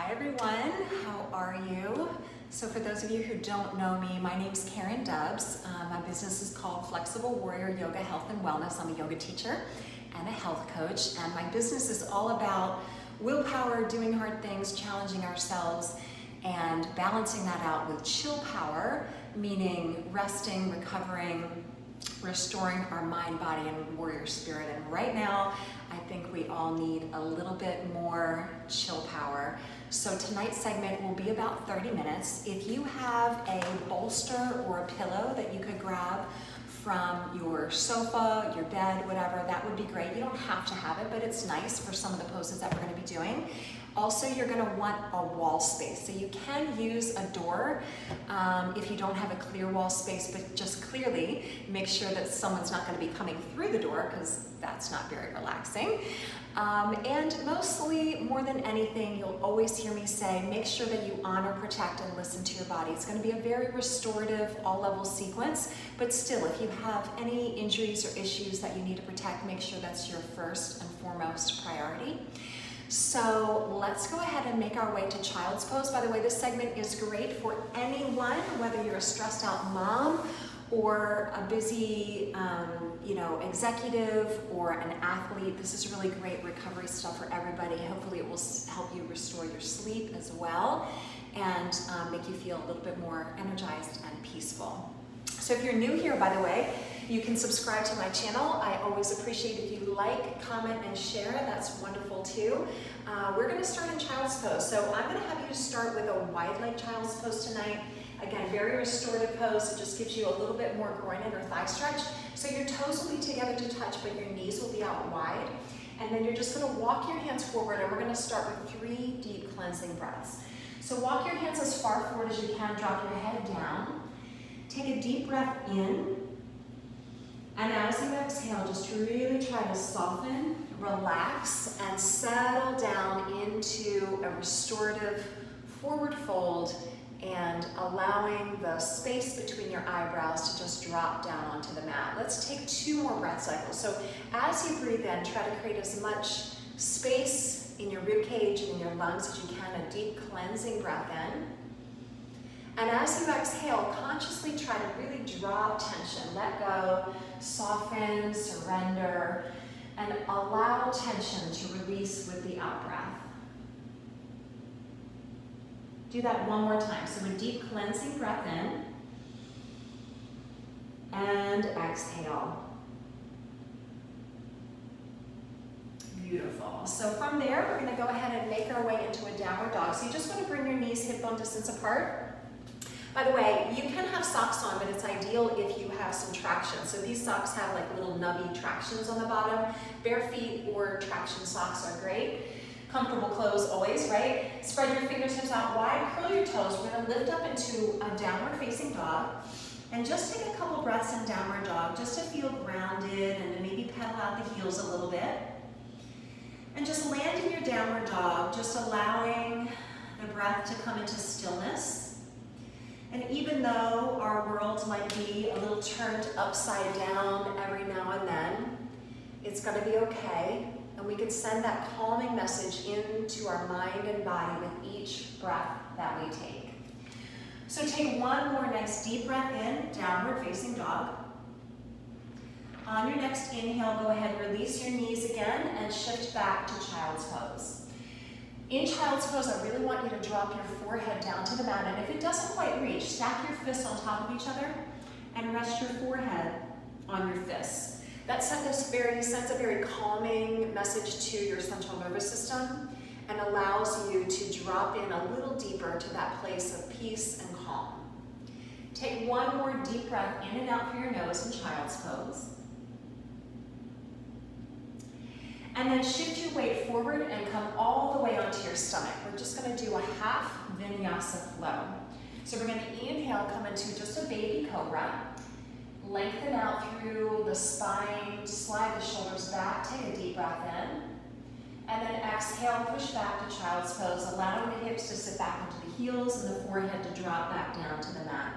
Hi everyone, how are you? So for those of you who don't know me, my name's Karen Dubbs. My business is called Flexible Warrior Yoga Health and Wellness. I'm a yoga teacher and a health coach, and my business is all about willpower, doing hard things, challenging ourselves, and balancing that out with chill power, meaning resting, recovering, restoring our mind, body, and warrior spirit. And right now, I think we all need a little bit more chill power. So tonight's segment will be about 30 minutes. If you have a bolster or a pillow that you could grab from your sofa, your bed, whatever, that would be great. You don't have to have it, but it's nice for some of the poses that we're going to be doing. Also, you're going to want a wall space. So you can use a door if you don't have a clear wall space, but just clearly make sure that someone's not going to be coming through the door, because that's not very relaxing. And mostly, more than anything, you'll always hear me say, make sure that you honor, protect, and listen to your body. It's going to be a very restorative, all-level sequence, but still, if you have any injuries or issues that you need to protect, make sure that's your first and foremost priority. So let's go ahead and make our way to child's pose. By the way, this segment is great for anyone, whether you're a stressed out mom or a busy executive or an athlete. This is really great recovery stuff for everybody. Hopefully it will help you restore your sleep as well and make you feel a little bit more energized and peaceful. So if you're new here, by the way, you can subscribe to my channel. I always appreciate if you like, comment, and share. That's wonderful too. We're going to start in child's pose. So I'm going to have you start with a wide leg child's pose tonight. Again, very restorative pose. It just gives you a little bit more groin and or thigh stretch. So your toes will be together to touch, but your knees will be out wide. And then you're just going to walk your hands forward, and we're going to start with 3 deep cleansing breaths. So walk your hands as far forward as you can. Drop your head down. Take a deep breath in. And as you exhale, just really try to soften, relax, and settle down into a restorative forward fold and allowing the space between your eyebrows to just drop down onto the mat. Let's take 2 more breath cycles. So as you breathe in, try to create as much space in your rib cage and in your lungs as you can, a deep cleansing breath in. And as you exhale, consciously try to really drop tension. Let go, soften, surrender, and allow tension to release with the out-breath. Do that one more time. So a deep cleansing breath in, and exhale. Beautiful. So from there, we're going to go ahead and make our way into a downward dog. So you just want to bring your knees hip bone distance apart. By the way, you can have socks on, but it's ideal if you have some traction. So these socks have like little nubby tractions on the bottom. Bare feet or traction socks are great. Comfortable clothes always, right? Spread your fingertips out wide, curl your toes. We're gonna lift up into a downward facing dog. And just take a couple breaths in downward dog just to feel grounded and to maybe pedal out the heels a little bit. And just land in your downward dog, just allowing the breath to come into stillness. And even though our world might be a little turned upside down every now and then, it's gonna be okay. And we can send that calming message into our mind and body with each breath that we take. So take one more nice deep breath in, downward facing dog. On your next inhale, go ahead, release your knees again and shift back to child's pose. In child's pose, I really want you to drop your forehead down to the mat, and if it doesn't quite reach, stack your fists on top of each other and rest your forehead on your fists. That sends a very calming message to your central nervous system and allows you to drop in a little deeper to that place of peace and calm. Take one more deep breath in and out through your nose in child's pose. And then shift your weight forward and come all the way onto your stomach. We're just going to do a half vinyasa flow. So we're going to inhale, come into just a baby cobra. Lengthen out through the spine, slide the shoulders back, take a deep breath in. And then exhale, push back to child's pose, allowing the hips to sit back into the heels and the forehead to drop back down to the mat.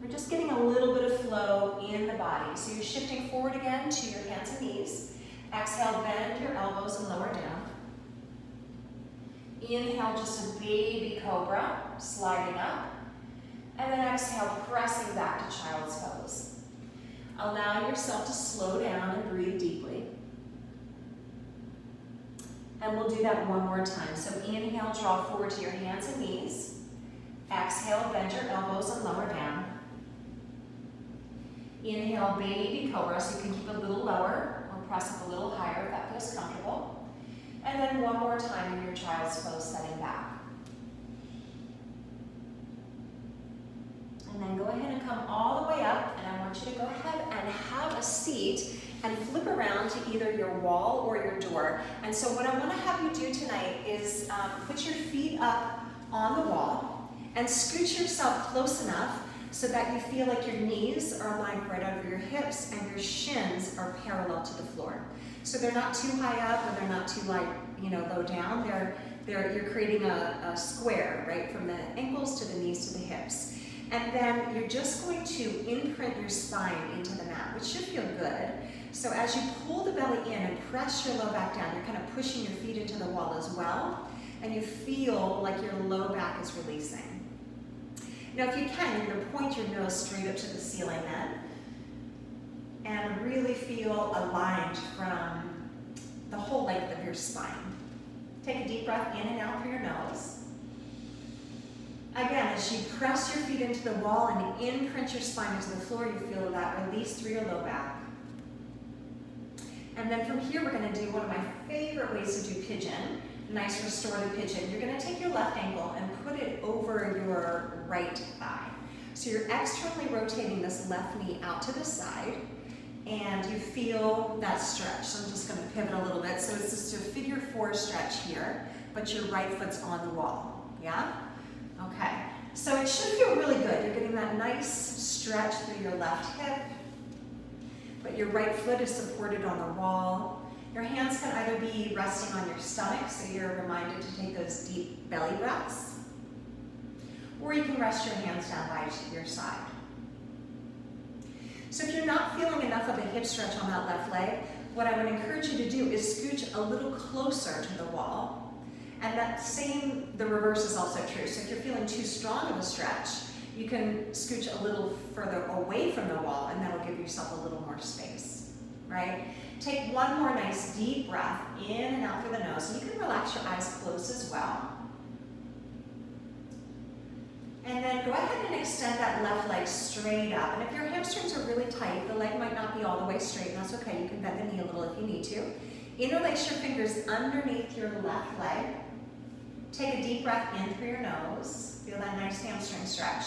We're just getting a little bit of flow in the body. So you're shifting forward again to your hands and knees. Exhale, bend your elbows and lower down. Inhale, just a baby cobra, sliding up. And then exhale, pressing back to child's pose. Allow yourself to slow down and breathe deeply. And we'll do that one more time. So inhale, draw forward to your hands and knees. Exhale, bend your elbows and lower down. Inhale, baby cobra, so you can keep it a little lower or press up a little higher if that feels comfortable. And then one more time in your child's pose, setting back. And then go ahead and come all the way up, and I want you to go ahead and have a seat and flip around to either your wall or your door. And so what I want to have you do tonight is put your feet up on the wall and scoot yourself close enough so that you feel like your knees are aligned right over your hips and your shins are parallel to the floor. So they're not too high up and they're not too low down. You're creating a square, right, from the ankles to the knees to the hips. And then you're just going to imprint your spine into the mat, which should feel good. So as you pull the belly in and press your low back down, you're kind of pushing your feet into the wall as well, and you feel like your low back is releasing. Now if you can, you're going to point your nose straight up to the ceiling then, and really feel aligned from the whole length of your spine. Take a deep breath in and out through your nose. Again, as you press your feet into the wall and imprint your spine into the floor, you feel that release through your low back. And then from here, we're going to do one of my favorite ways to do pigeon, nice restorative pigeon. You're going to take your left ankle and put it over your right thigh. So you're externally rotating this left knee out to the side, and you feel that stretch. So I'm just going to pivot a little bit. So it's just a figure 4 stretch here, but your right foot's on the wall. Yeah? Okay. So it should feel really good. You're getting that nice stretch through your left hip, but your right foot is supported on the wall. Your hands can either be resting on your stomach, so you're reminded to take those deep belly breaths, or you can rest your hands down by your side. So if you're not feeling enough of a hip stretch on that left leg, what I would encourage you to do is scooch a little closer to the wall. And the reverse is also true. So if you're feeling too strong of a stretch, you can scooch a little further away from the wall, and that'll give yourself a little more space, right? Take one more nice deep breath in and out through the nose. And you can relax your eyes closed as well. And then go ahead and extend that left leg straight up. And if your hamstrings are really tight, the leg might not be all the way straight, and that's okay. You can bend the knee a little if you need to. Interlace your fingers underneath your left leg. Take a deep breath in through your nose. Feel that nice hamstring stretch.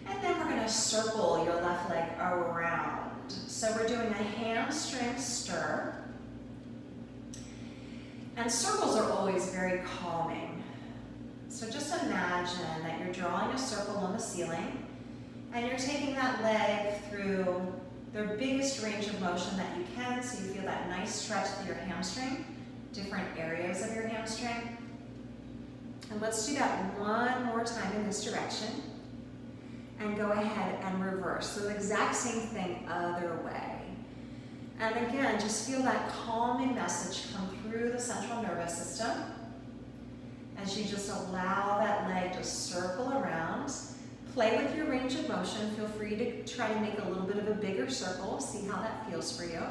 And then we're going to circle your left leg around. So we're doing a hamstring stir. And circles are always very calming. So just imagine that you're drawing a circle on the ceiling, and you're taking that leg through the biggest range of motion that you can, so you feel that nice stretch through your hamstring, different areas of your hamstring. And let's do that one more time in this direction. And go ahead and reverse. So the exact same thing other way. And again, just feel that calming message come through the central nervous system as you just allow that leg to circle around. Play with your range of motion. Feel free to try to make a little bit of a bigger circle. See how that feels for you.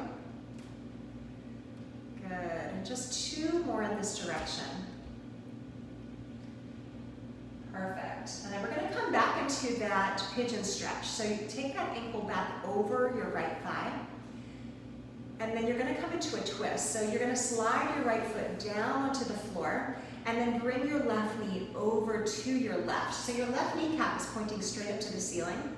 Good. And just 2 more in this direction. Perfect. And then we're going to come back into that pigeon stretch. So you take that ankle back over your right thigh, and then you're going to come into a twist. So you're going to slide your right foot down onto the floor, and then bring your left knee over to your left. So your left kneecap is pointing straight up to the ceiling.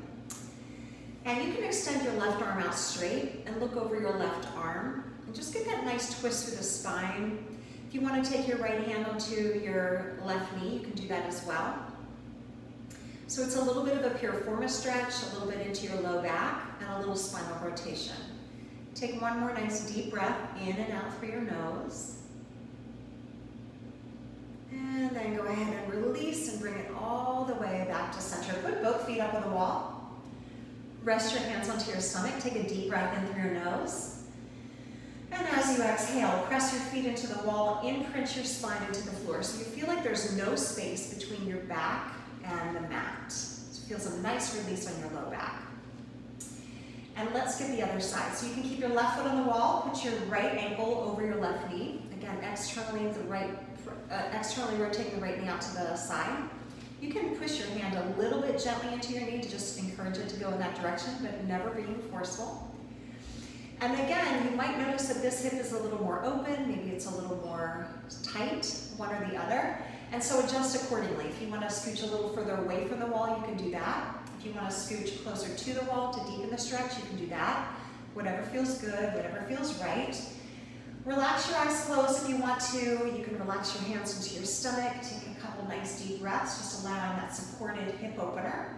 And you can extend your left arm out straight and look over your left arm. And just get that nice twist through the spine. If you want to take your right hand onto your left knee, you can do that as well. So it's a little bit of a piriformis stretch, a little bit into your low back, and a little spinal rotation. Take one more nice deep breath in and out through your nose. And then go ahead and release and bring it all the way back to center. Put both feet up on the wall. Rest your hands onto your stomach. Take a deep breath in through your nose. And as you exhale, press your feet into the wall, imprint your spine into the floor. So you feel like there's no space between your back and the mat. It feels a nice release on your low back. And let's get the other side. So you can keep your left foot on the wall, put your right ankle over your left knee. Again, externally rotating the right knee out to the side. You can push your hand a little bit gently into your knee to just encourage it to go in that direction, but never being forceful. And again, you might notice that this hip is a little more open, maybe it's a little more tight, one or the other. And so adjust accordingly. If you want to scooch a little further away from the wall, you can do that. If you want to scooch closer to the wall to deepen the stretch, you can do that. Whatever feels good, whatever feels right. Relax your eyes closed if you want to. You can relax your hands into your stomach. Take a couple nice deep breaths, just allowing that supported hip opener.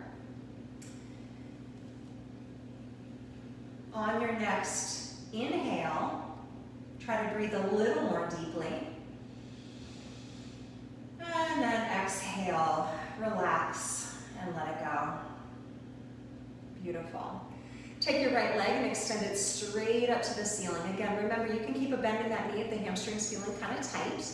On your next inhale, try to breathe a little more deeply. And then exhale, relax, and let it go. Beautiful. Take your right leg and extend it straight up to the ceiling. Again, remember, you can keep a bend in that knee if the hamstring's feeling kind of tight.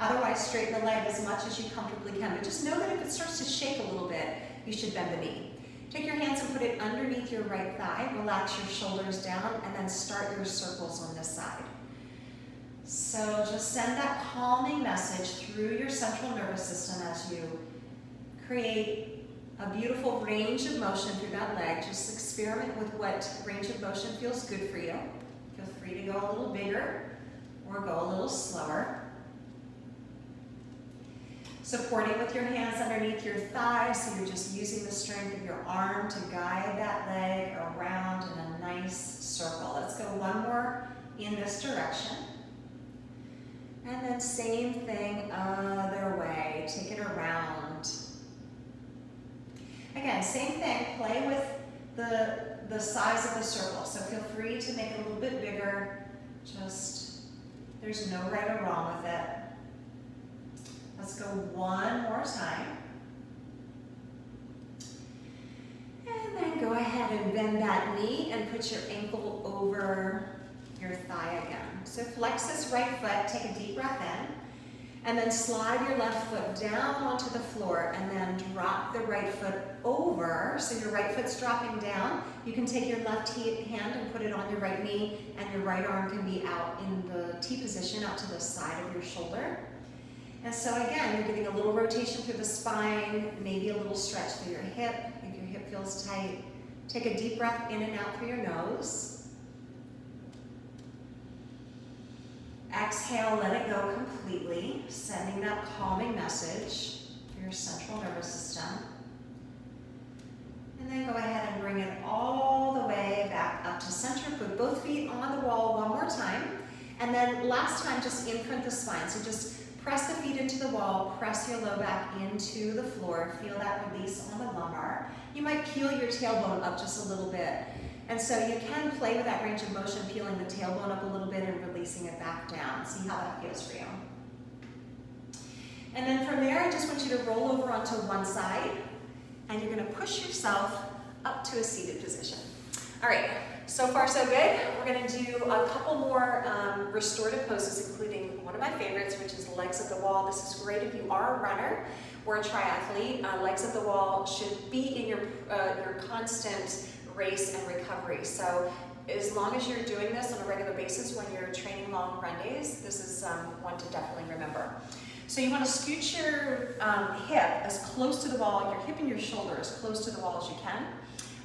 Otherwise, straighten the leg as much as you comfortably can. But just know that if it starts to shake a little bit, you should bend the knee. Take your hands and put it underneath your right thigh. Relax your shoulders down, and then start your circles on this side. So just send that calming message through your central nervous system as you create a beautiful range of motion through that leg. Just experiment with what range of motion feels good for you. Feel free to go a little bigger or go a little slower. Supporting with your hands underneath your thighs, so you're just using the strength of your arm to guide that leg around in a nice circle. Let's go one more in this direction. And then same thing other way, take it around. Again, same thing, play with the size of the circle. So feel free to make it a little bit bigger. Just, there's no right or wrong with it. Let's go one more time. And then go ahead and bend that knee and put your ankle over your thigh again. So flex this right foot, take a deep breath in, and then slide your left foot down onto the floor and then drop the right foot over. So your right foot's dropping down. You can take your left hand and put it on your right knee, and your right arm can be out in the T position, out to the side of your shoulder. And so again, you're getting a little rotation through the spine, maybe a little stretch through your hip. If your hip feels tight, take a deep breath in and out through your nose. Exhale, let it go completely, sending that calming message through your central nervous system. And then go ahead and bring it all the way back up to center. Put both feet on the wall one more time. And then last time, just imprint the spine. So just press the feet into the wall, press your low back into the floor. Feel that release on the lumbar. You might peel your tailbone up just a little bit. And so you can play with that range of motion, peeling the tailbone up a little bit and releasing it back down. See how that feels for you. And then from there, I just want you to roll over onto one side, and you're gonna push yourself up to a seated position. All right, so far so good. We're gonna do a couple more restorative poses, including one of my favorites, which is legs at the wall. This is great if you are a runner or a triathlete. Legs at the wall should be in your constant race and recovery. So as long as you're doing this on a regular basis when you're training long run days, this is one to definitely remember. So you want to scoot your hip as close to the wall, your hip and your shoulder as close to the wall as you can.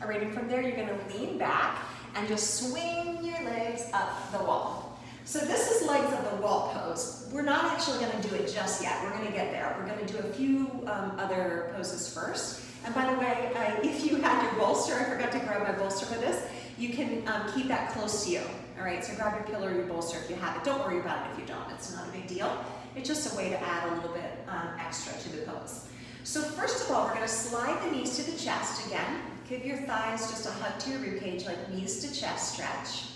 All right, and from there you're going to lean back and just swing your legs up the wall. So this is legs at the wall pose. We're not actually going to do it just yet. We're going to get there. We're going to do a few other poses first. And by the way, if you had your bolster, I forgot to grab my bolster for this, you can keep that close to you. All right, so grab your pillow or your bolster if you have it. Don't worry about it if you don't. It's not a big deal. It's just a way to add a little bit extra to the pose. So first of all, we're going to slide the knees to the chest again. Give your thighs just a hug to your ribcage, like knees to chest stretch.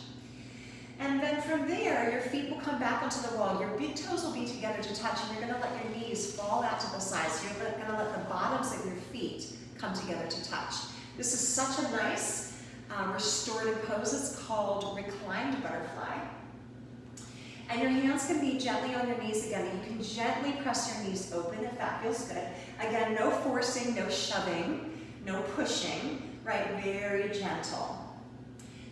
And then from there, your feet will come back onto the wall. Your big toes will be together to touch, and you're going to let your knees fall out to the side. So you're going to let the bottoms of your feet come together to touch. This is such a nice restorative pose. It's called reclined butterfly. And your hands can be gently on your knees again. You can gently press your knees open if that feels good. Again, no forcing, no shoving, no pushing, right? Very gentle.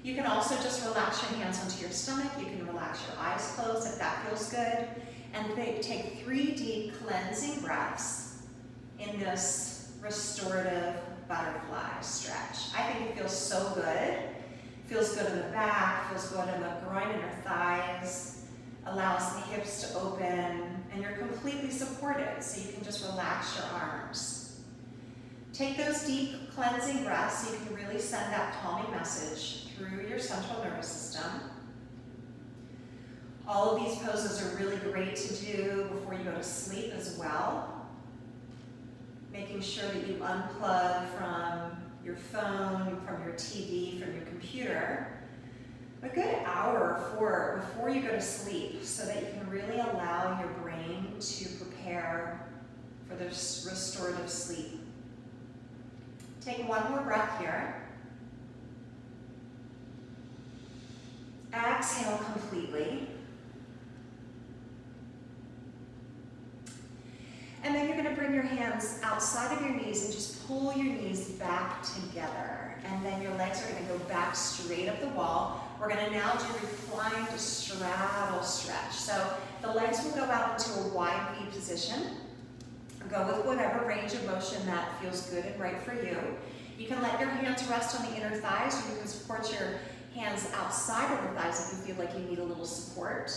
You can also just relax your hands onto your stomach. You can relax your eyes closed if that feels good. And take 3 deep cleansing breaths in this restorative butterfly stretch. I think it feels so good. Feels good in the back, feels good in the groin and your thighs, allows the hips to open, and you're completely supported, so you can just relax your arms. Take those deep cleansing breaths so you can really send that calming message through your central nervous system. All of these poses are really great to do before you go to sleep as well. Making sure that you unplug from your phone, from your TV, from your computer, a good hour before you go to sleep so that you can really allow your brain to prepare for this restorative sleep. Take one more breath here. Exhale completely. And then you're going to bring your hands outside of your knees and just pull your knees back together. And then your legs are going to go back straight up the wall. We're going to now do recline to straddle stretch. So the legs will go out into a wide V position. Go with whatever range of motion that feels good and right for you. You can let your hands rest on the inner thighs, or you can support your hands outside of the thighs if you feel like you need a little support.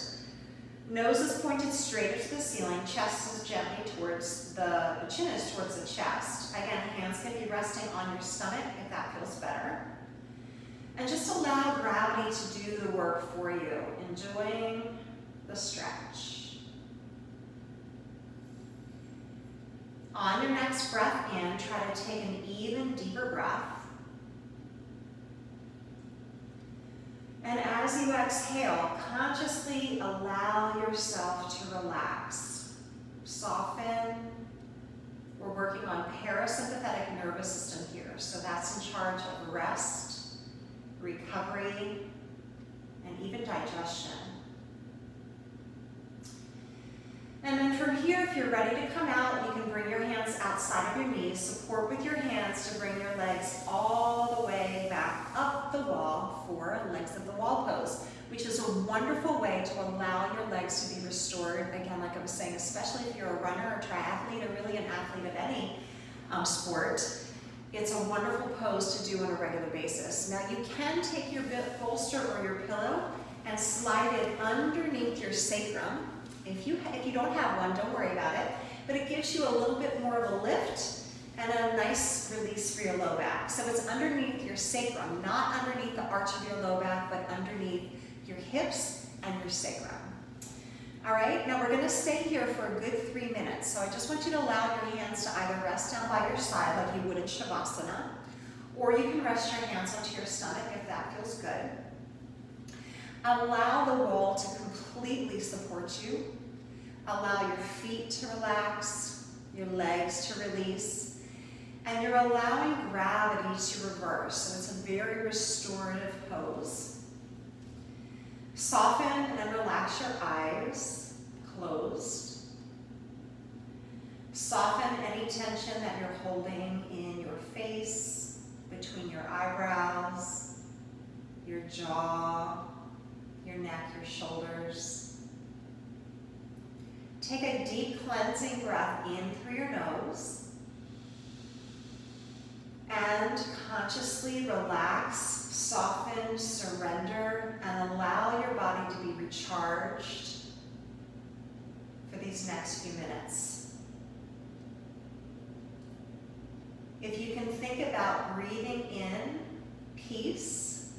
Nose is pointed straight to the ceiling, chest is gently towards the chin is towards the chest. Again, hands can be resting on your stomach if that feels better. And just allow gravity to do the work for you, enjoying the stretch. On your next breath in, try to take an even deeper breath. And as you exhale, consciously allow yourself to relax. Soften. We're working on parasympathetic nervous system here, so that's in charge of rest, recovery, and even digestion. And then from here, if you're ready to come out, you can bring your hands outside of your knees, support with your hands to bring your legs all the way back up the wall for a legs of the wall pose, which is a wonderful way to allow your legs to be restored. Again, like I was saying, especially if you're a runner or triathlete or really an athlete of any sport, it's a wonderful pose to do on a regular basis. Now you can take your bolster or your pillow and slide it underneath your sacrum. If you don't have one, don't worry about it, but it gives you a little bit more of a lift and a nice release for your low back. So it's underneath your sacrum, not underneath the arch of your low back, but underneath your hips and your sacrum. All right, now we're gonna stay here for a good 3 minutes. So I just want you to allow your hands to either rest down by your side like you would in Shavasana, or you can rest your hands onto your stomach if that feels good. Allow the wall to completely support you. Allow your feet to relax, your legs to release, and you're allowing gravity to reverse. So it's a very restorative pose. Soften and relax your eyes, closed. Soften any tension that you're holding in your face, between your eyebrows, your jaw, your neck, your shoulders. Take a deep cleansing breath in through your nose and consciously relax, soften, surrender, and allow your body to be recharged for these next few minutes. If you can think about breathing in peace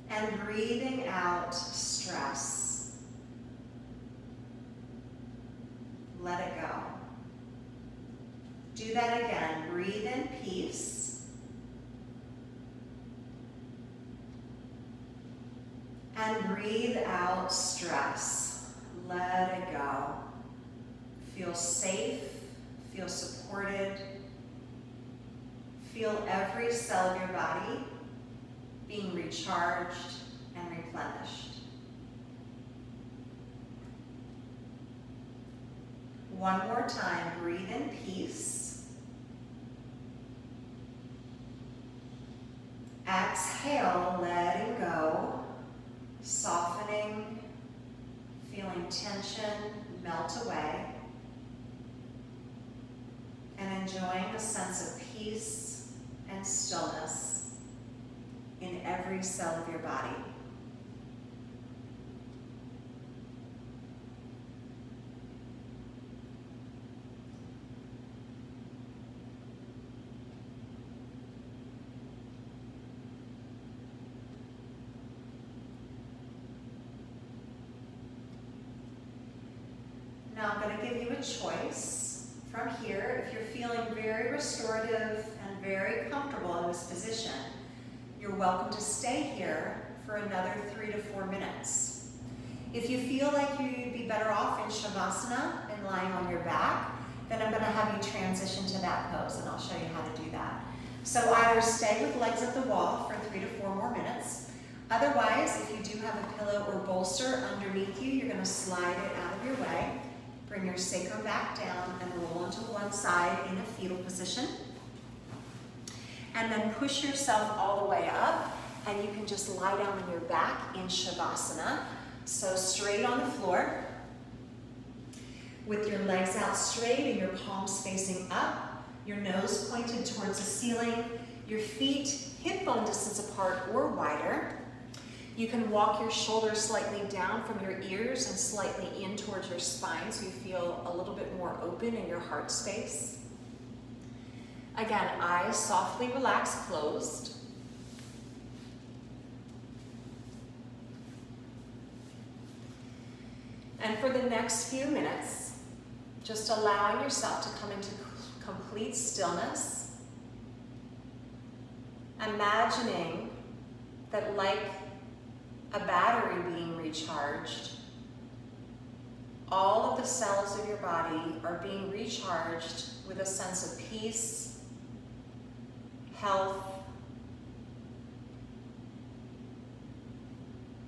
and breathing out stress. Let it go. Do that again. Breathe in peace. And breathe out stress. Let it go. Feel safe. Feel supported. Feel every cell of your body being recharged and replenished. replenished. One more time, breathe in peace. Exhale, letting go, softening, feeling tension melt away, and enjoying a sense of peace and stillness in every cell of your body. Now I'm going to give you a choice from here. If you're feeling very restorative and very comfortable in this position, you're welcome to stay here for another 3 to 4 minutes. If you feel like you'd be better off in Shavasana and lying on your back, then I'm going to have you transition to that pose, and I'll show you how to do that. So either stay with legs at the wall for 3 to 4 more minutes. Otherwise, if you do have a pillow or bolster underneath you, you're going to slide it out of your way. Bring your sacrum back down and roll onto one side in a fetal position. And then push yourself all the way up, and you can just lie down on your back in Shavasana. So straight on the floor, with your legs out straight and your palms facing up, your nose pointed towards the ceiling, your feet hip bone distance apart or wider. You can walk your shoulders slightly down from your ears and slightly in towards your spine so you feel a little bit more open in your heart space. Again, eyes softly relaxed, closed. And for the next few minutes, just allowing yourself to come into complete stillness, imagining that like a battery being recharged, all of the cells of your body are being recharged with a sense of peace, health,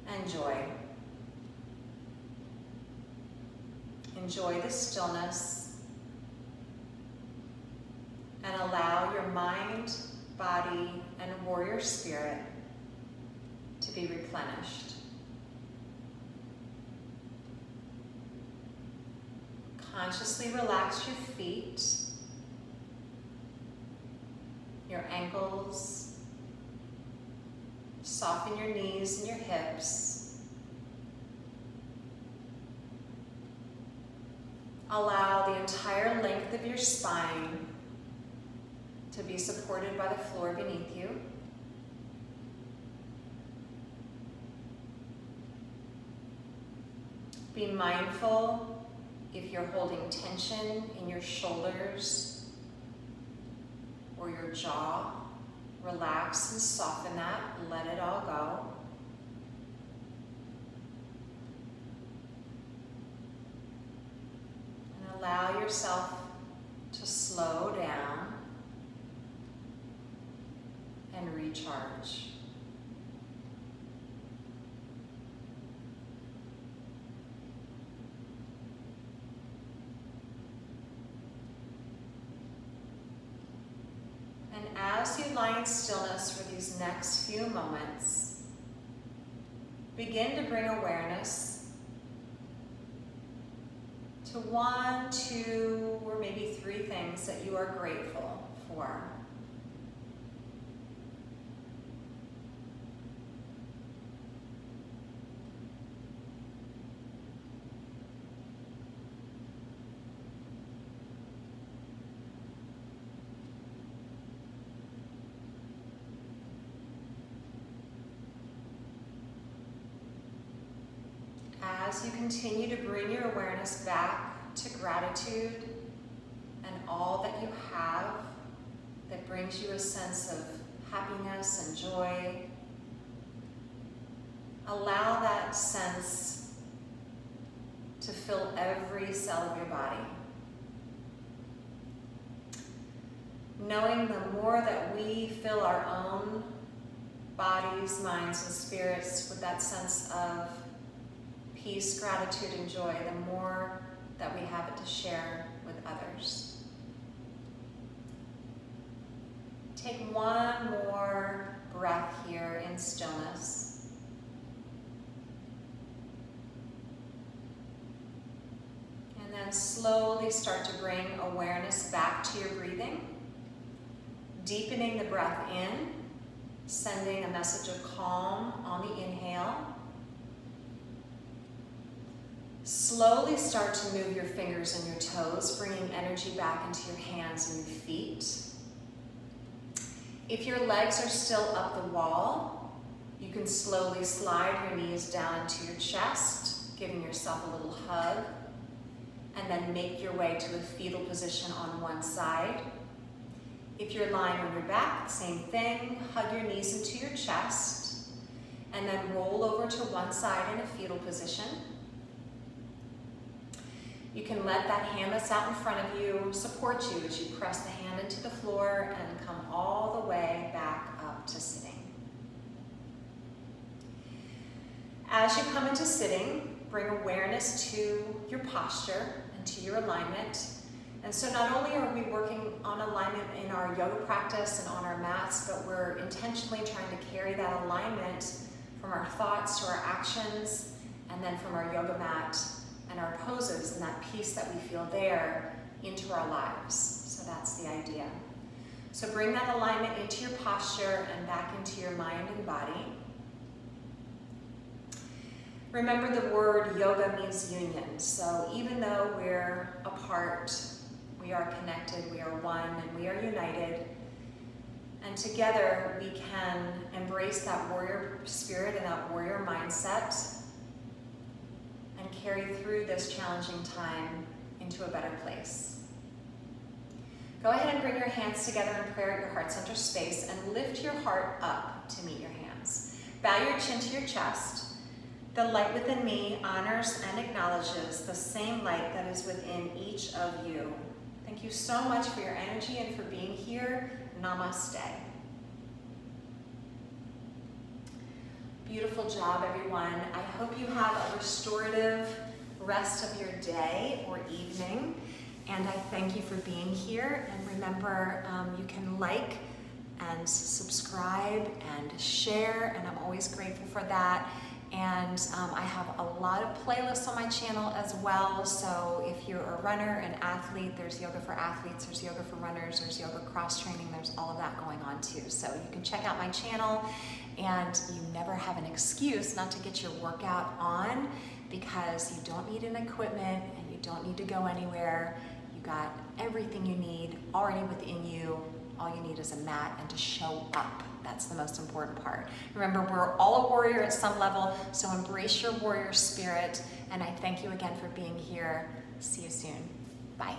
and joy. Enjoy the stillness and allow your mind, body, and warrior spirit to be replenished. Consciously relax your feet, your ankles, soften your knees and your hips. Allow the entire length of your spine to be supported by the floor beneath you. Be mindful if you're holding tension in your shoulders or your jaw. Relax and soften that, let it all go. And allow yourself to slow down and recharge. And as you lie in stillness for these next few moments, begin to bring awareness to 1, 2, or maybe 3 things that you are grateful for. As you continue to bring your awareness back to gratitude and all that you have that brings you a sense of happiness and joy, allow that sense to fill every cell of your body. Knowing the more that we fill our own bodies, minds, and spirits with that sense of peace, gratitude, and joy, the more that we have it to share with others. Take one more breath here in stillness. And then slowly start to bring awareness back to your breathing, deepening the breath in, sending a message of calm on the inhale. Slowly start to move your fingers and your toes, bringing energy back into your hands and your feet. If your legs are still up the wall, you can slowly slide your knees down into your chest, giving yourself a little hug, and then make your way to a fetal position on one side. If you're lying on your back, same thing, hug your knees into your chest, and then roll over to one side in a fetal position. You can let that hand that's out in front of you support you as you press the hand into the floor and come all the way back up to sitting. As you come into sitting, bring awareness to your posture and to your alignment. And so not only are we working on alignment in our yoga practice and on our mats, but we're intentionally trying to carry that alignment from our thoughts to our actions, and then from our yoga mat and our poses and that peace that we feel there into our lives. So that's the idea. So bring that alignment into your posture and back into your mind and body. Remember, the word yoga means union. So even though we're apart, we are connected, we are one, and we are united. And together we can embrace that warrior spirit and that warrior mindset and carry through this challenging time into a better place. Go ahead and bring your hands together in prayer at your heart center space and lift your heart up to meet your hands. Bow your chin to your chest. The light within me honors and acknowledges the same light that is within each of you. Thank you so much for your energy and for being here. Namaste. Beautiful job, everyone. I hope you have a restorative rest of your day or evening. And I thank you for being here. And remember, you can like and subscribe and share, and I'm always grateful for that. And I have a lot of playlists on my channel as well. So if you're a runner, an athlete, there's yoga for athletes, there's yoga for runners, there's yoga cross training, there's all of that going on too. So you can check out my channel, and you never have an excuse not to get your workout on, because you don't need an equipment and you don't need to go anywhere. You got everything you need already within you. All you need is a mat and to show up. That's the most important part. Remember, we're all a warrior at some level, so embrace your warrior spirit. And I thank you again for being here. See you soon. Bye.